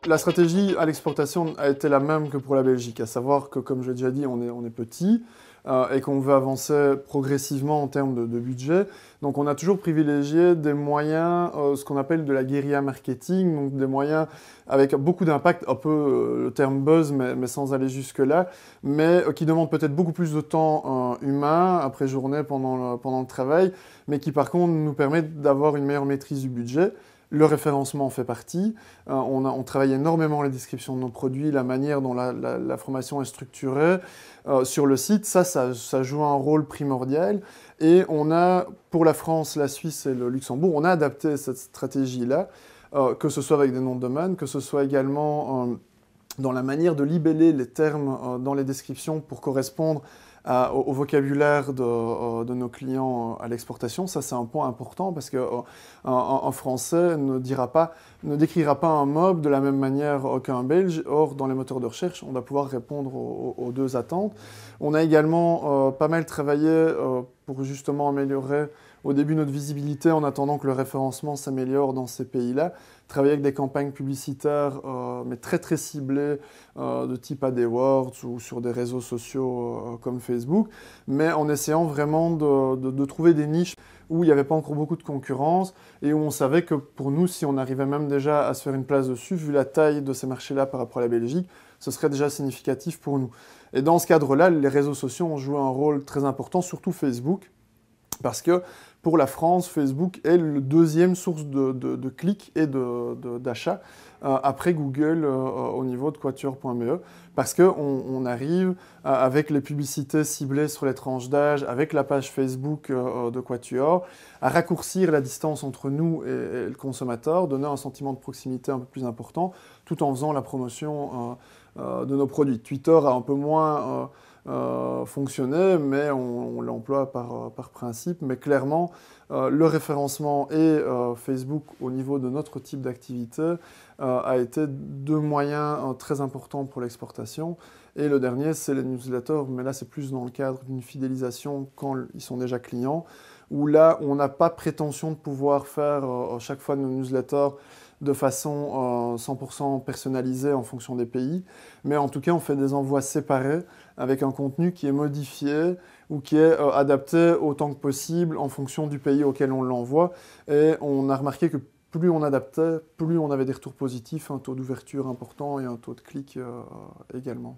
La stratégie à l'exportation a été la même que pour la Belgique, à savoir que, comme je l'ai déjà dit, on est petit et qu'on veut avancer progressivement en termes de budget. Donc on a toujours privilégié des moyens, ce qu'on appelle de la guérilla marketing, donc des moyens avec beaucoup d'impact, un peu le terme buzz, mais sans aller jusque-là, mais qui demandent peut-être beaucoup plus de temps humain, après journée, pendant le travail, mais qui par contre nous permettent d'avoir une meilleure maîtrise du budget. Le référencement en fait partie. On travaille énormément les descriptions de nos produits, la manière dont l'information est structurée sur le site. Ça joue un rôle primordial. Et on a, pour la France, la Suisse et le Luxembourg, on a adapté cette stratégie-là, que ce soit avec des noms de domaine, que ce soit également dans la manière de libeller les termes dans les descriptions pour correspondre au vocabulaire de nos clients à l'exportation. Ça, c'est un point important parce qu'un Français ne décrira pas un mob de la même manière qu'un Belge. Or, dans les moteurs de recherche, on va pouvoir répondre aux deux attentes. On a également pas mal travaillé pour justement améliorer au début notre visibilité en attendant que le référencement s'améliore dans ces pays-là. Travailler avec des campagnes publicitaires, mais très très ciblées, de type AdWords ou sur des réseaux sociaux comme Facebook, mais en essayant vraiment de trouver des niches où il n'y avait pas encore beaucoup de concurrence et où on savait que pour nous, si on arrivait même déjà à se faire une place dessus, vu la taille de ces marchés-là par rapport à la Belgique, ce serait déjà significatif pour nous. Et dans ce cadre-là, les réseaux sociaux ont joué un rôle très important, surtout Facebook, parce que pour la France, Facebook est le deuxième source de clics et d'achats après Google au niveau de Quatuor.me, parce qu'on arrive avec les publicités ciblées sur les tranches d'âge, avec la page Facebook de Quatuor, à raccourcir la distance entre nous et le consommateur, donner un sentiment de proximité un peu plus important, tout en faisant la promotion de nos produits. Twitter a un peu moins fonctionner, mais on l'emploie par principe. Mais clairement, le référencement et Facebook au niveau de notre type d'activité a été deux moyens très importants pour l'exportation. Et le dernier, c'est les newsletters, mais là c'est plus dans le cadre d'une fidélisation quand ils sont déjà clients, où là on n'a pas prétention de pouvoir faire chaque fois nos newsletters de façon 100% personnalisée en fonction des pays, mais en tout cas on fait des envois séparés avec un contenu qui est modifié ou qui est adapté autant que possible en fonction du pays auquel on l'envoie, et on a remarqué que plus on adaptait, plus on avait des retours positifs, un taux d'ouverture important et un taux de clic également.